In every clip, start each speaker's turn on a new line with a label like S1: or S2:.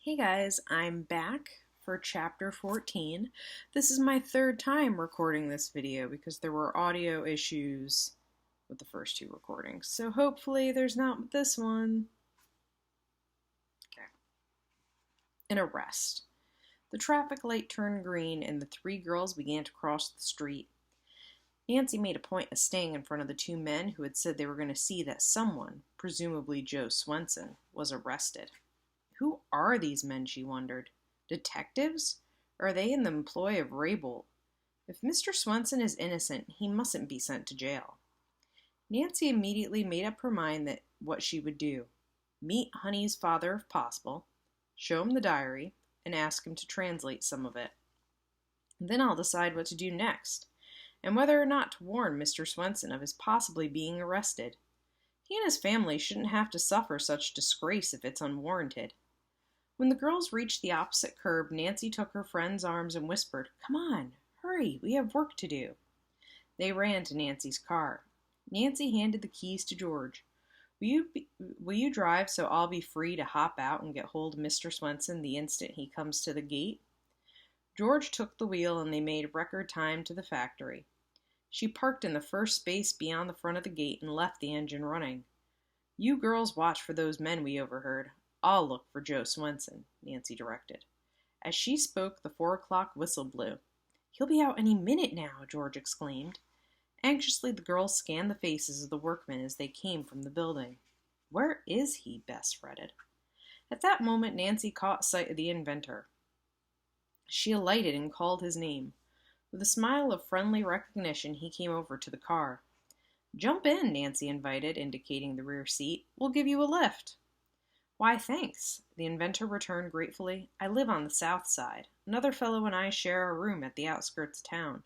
S1: Hey guys, I'm back for chapter 14. This is my third time recording this video because there were audio issues with the first two recordings. So hopefully there's not with this one. Okay. An arrest. The traffic light turned green and the three girls began to cross the street. Nancy made a point of staying in front of the two men who had said they were going to see that someone, presumably Joe Swenson, was arrested. Who are these men, she wondered. Detectives? Or are they in the employ of Raybould? If Mr. Swenson is innocent, he mustn't be sent to jail. Nancy immediately made up her mind that what she would do. Meet Honey's father if possible, show him the diary, and ask him to translate some of it. Then I'll decide what to do next, and whether or not to warn Mr. Swenson of his possibly being arrested. He and his family shouldn't have to suffer such disgrace if it's unwarranted. When the girls reached the opposite curb, Nancy took her friend's arms and whispered, "Come on, hurry, we have work to do." They ran to Nancy's car. Nancy handed the keys to George. Will you drive so I'll be free to hop out and get hold of Mr. Swenson the instant he comes to the gate? George took the wheel and they made record time to the factory. She parked in the first space beyond the front of the gate and left the engine running. "You girls watch for those men we overheard. I'll look for Joe Swenson," Nancy directed. As she spoke, the 4 o'clock whistle blew. "He'll be out any minute now," George exclaimed. Anxiously, the girls scanned the faces of the workmen as they came from the building. "Where is he?" Bess fretted. At that moment, Nancy caught sight of the inventor. She alighted and called his name. With a smile of friendly recognition, he came over to the car. "Jump in," Nancy invited, indicating the rear seat. "We'll give you a lift." "Why, thanks," the inventor returned gratefully. "I live on the south side. Another fellow and I share a room at the outskirts of town.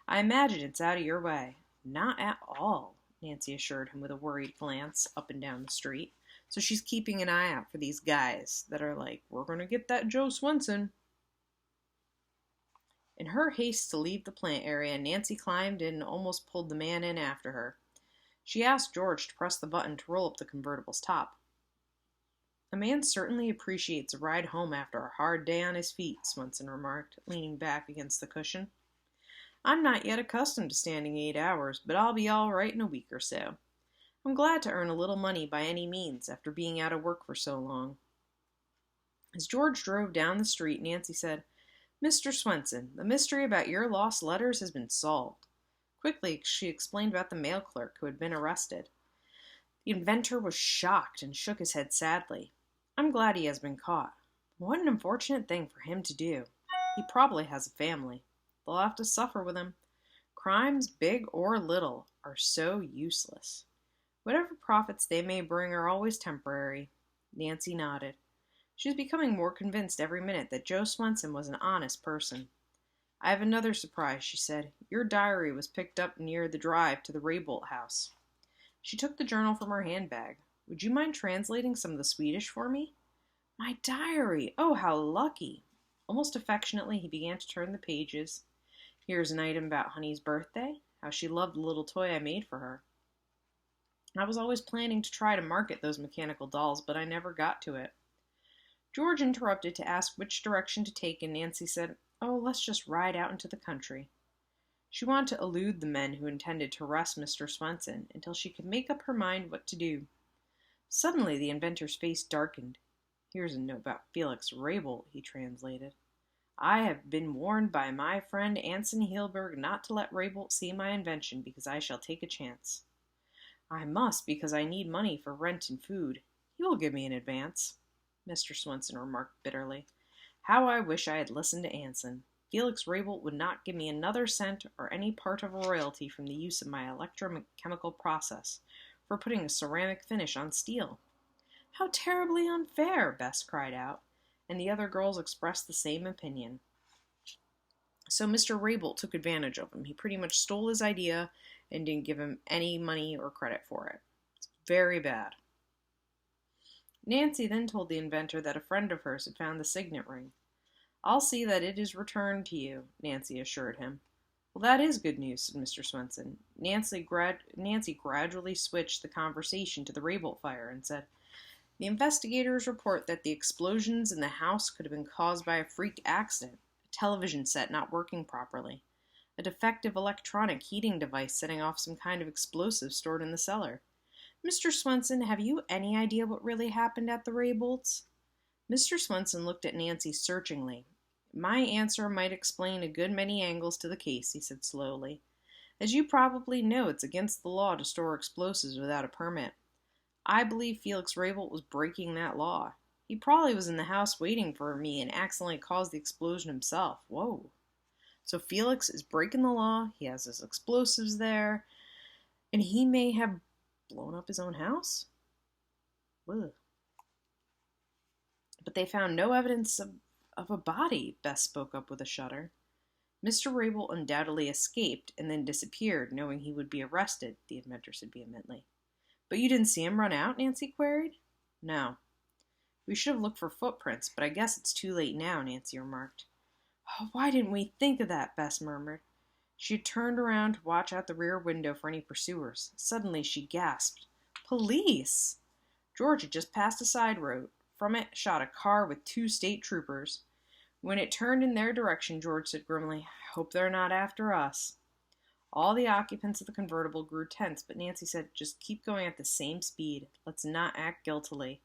S1: I imagine it's out of your way." "Not at all," Nancy assured him with a worried glance up and down the street. So she's keeping an eye out for these guys that are like, "We're going to get that Joe Swenson." In her haste to leave the plant area, Nancy climbed in and almost pulled the man in after her. She asked George to press the button to roll up the convertible's top. "A man certainly appreciates a ride home after a hard day on his feet," Swenson remarked, leaning back against the cushion. "I'm not yet accustomed to standing 8 hours, but I'll be all right in a week or so. I'm glad to earn a little money by any means after being out of work for so long." As George drove down the street, Nancy said, "Mr. Swenson, the mystery about your lost letters has been solved." Quickly, she explained about the mail clerk who had been arrested. The inventor was shocked and shook his head sadly. "I'm glad he has been caught. What an unfortunate thing for him to do. He probably has a family. They'll have to suffer with him. Crimes, big or little, are so useless. Whatever profits they may bring are always temporary." Nancy nodded. She was becoming more convinced every minute that Joe Swenson was an honest person. "I have another surprise," she said. "Your diary was picked up near the drive to the Raybould house." She took the journal from her handbag. "Would you mind translating some of the Swedish for me?" "My diary! Oh, how lucky!" Almost affectionately, he began to turn the pages. "Here's an item about Honey's birthday, how she loved the little toy I made for her. I was always planning to try to market those mechanical dolls, but I never got to it." George interrupted to ask which direction to take, and Nancy said, "Oh, let's just ride out into the country." She wanted to elude the men who intended to arrest Mr. Swenson until she could make up her mind what to do. Suddenly, the inventor's face darkened. "Here's a note about Felix Raybould," he translated. "I have been warned by my friend Anson Heelberg not to let Raybould see my invention because I shall take a chance. I must because I need money for rent and food. He will give me an advance." Mr. Swenson remarked bitterly. "How I wish I had listened to Anson. Felix Raybould would not give me another cent or any part of a royalty from the use of my electrochemical process for putting a ceramic finish on steel." "How terribly unfair!" Bess cried out, and the other girls expressed the same opinion. So Mr. Raybould took advantage of him. He pretty much stole his idea and didn't give him any money or credit for it. It's very bad. Nancy then told the inventor that a friend of hers had found the signet ring. "I'll see that it is returned to you," Nancy assured him. "Well, that is good news," said Mr. Swenson. Nancy gradually switched the conversation to the Raybould fire and said, The investigators report that the explosions in the house could have been caused by a freak accident, a television set not working properly, a defective electronic heating device setting off some kind of explosive stored in the cellar. Mr. Swenson, have you any idea what really happened at the Raybolts? Mr. Swenson looked at Nancy searchingly. My answer might explain a good many angles to the case, he said slowly. As you probably know, it's against the law to store explosives without a permit. I believe Felix Raybolt was breaking that law. He probably was in the house waiting for me and accidentally caused the explosion himself. Whoa. So Felix is breaking the law, he has his explosives there, and he may have blown up his own house? Ugh. But they found no evidence of a body, Bess spoke up with a shudder. Mr. Raybolt undoubtedly escaped and then disappeared, knowing he would be arrested, the inventor said vehemently. But you didn't see him run out? Nancy queried. No. We should have looked for footprints, but I guess it's too late now, Nancy remarked. Oh, why didn't we think of that? Bess murmured. She had turned around to watch out the rear window for any pursuers. Suddenly she gasped. Police! George had just passed a side road. From it shot a car with 2 state troopers. When it turned in their direction, George said grimly, I hope they're not after us. All the occupants of the convertible grew tense, but Nancy said, just keep going at the same speed. Let's not act guiltily.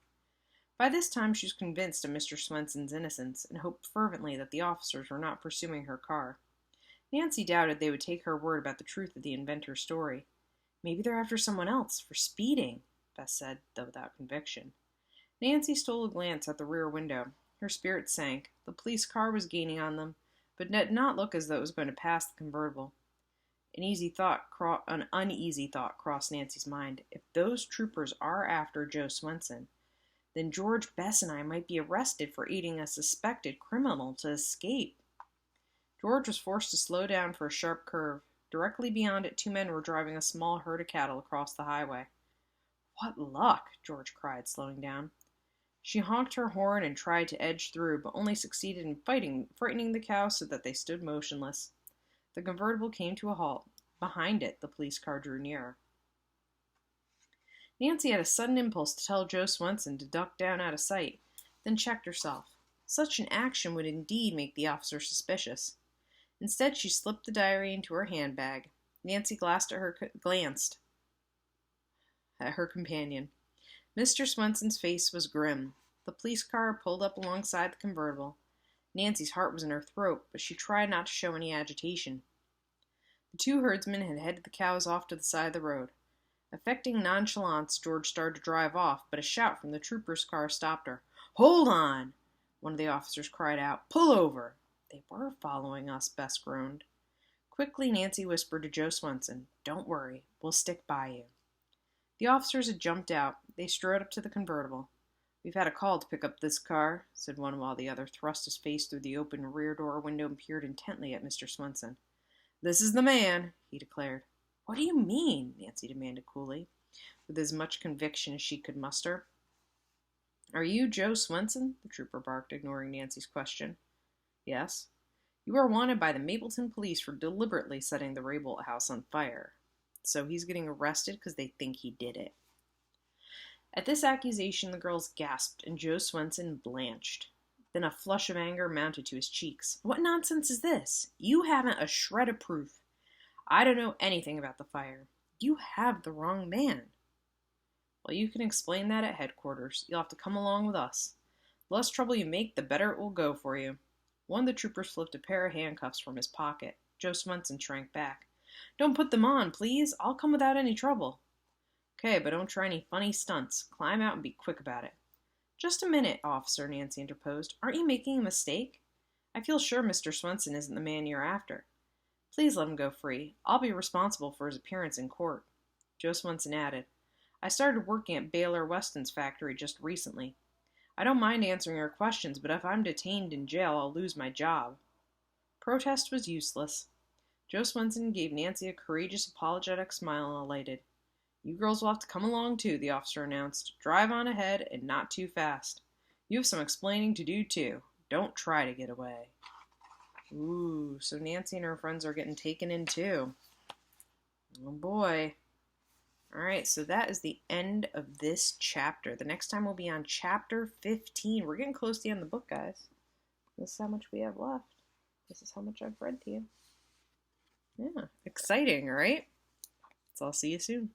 S1: By this time she was convinced of Mr. Swenson's innocence and hoped fervently that the officers were not pursuing her car. Nancy doubted they would take her word about the truth of the inventor's story. Maybe they're after someone else, for speeding, Bess said, though without conviction. Nancy stole a glance at the rear window. Her spirits sank. The police car was gaining on them, but did not look as though it was going to pass the convertible. An uneasy thought crossed Nancy's mind. If those troopers are after Joe Swenson, then George, Bess, and I might be arrested for aiding a suspected criminal to escape. George was forced to slow down for a sharp curve. Directly beyond it, 2 men were driving a small herd of cattle across the highway. What luck! George cried, slowing down. She honked her horn and tried to edge through, but only succeeded in frightening the cows so that they stood motionless. The convertible came to a halt. Behind it, the police car drew nearer. Nancy had a sudden impulse to tell Joe Swenson to duck down out of sight, then checked herself. Such an action would indeed make the officer suspicious. Instead, she slipped the diary into her handbag. Nancy glanced at her companion. Mr. Swenson's face was grim. The police car pulled up alongside the convertible. Nancy's heart was in her throat, but she tried not to show any agitation. The 2 herdsmen had headed the cows off to the side of the road. Affecting nonchalance, George started to drive off, but a shout from the trooper's car stopped her. Hold on! One of the officers cried out. Pull over! They were following us, Bess groaned. Quickly, Nancy whispered to Joe Swenson, Don't worry, we'll stick by you. The officers had jumped out. They strode up to the convertible. We've had a call to pick up this car, said one while the other thrust his face through the open rear door window and peered intently at Mr. Swenson. This is the man, he declared. What do you mean? Nancy demanded coolly, with as much conviction as she could muster. Are you Joe Swenson? The trooper barked, ignoring Nancy's question. Yes. You are wanted by the Mapleton police for deliberately setting the Raybolt house on fire. So he's getting arrested because they think he did it. At this accusation, the girls gasped, and Joe Swenson blanched. Then a flush of anger mounted to his cheeks. What nonsense is this? You haven't a shred of proof. I don't know anything about the fire. You have the wrong man. Well, you can explain that at headquarters. You'll have to come along with us. The less trouble you make, the better it will go for you. One of the troopers flipped a pair of handcuffs from his pocket. Joe Swenson shrank back. Don't put them on, please. I'll come without any trouble. Okay, but don't try any funny stunts. Climb out and be quick about it. Just a minute, officer, Nancy interposed. Aren't you making a mistake? I feel sure Mr. Swenson isn't the man you're after. Please let him go free. I'll be responsible for his appearance in court. Joe Swenson added, I started working at Baylor Weston's factory just recently. I don't mind answering your questions, but if I'm detained in jail, I'll lose my job. Protest was useless. Joe Swenson gave Nancy a courageous, apologetic smile and alighted. You girls will have to come along too, the officer announced. Drive on ahead and not too fast. You have some explaining to do too. Don't try to get away. Ooh, so Nancy and her friends are getting taken in too. Oh boy. All right, so that is the end of this chapter. The next time we'll be on chapter 15. We're getting close to the end of the book, guys. This is how much we have left. This is how much I've read to you. Yeah, exciting, right? So I'll see you soon.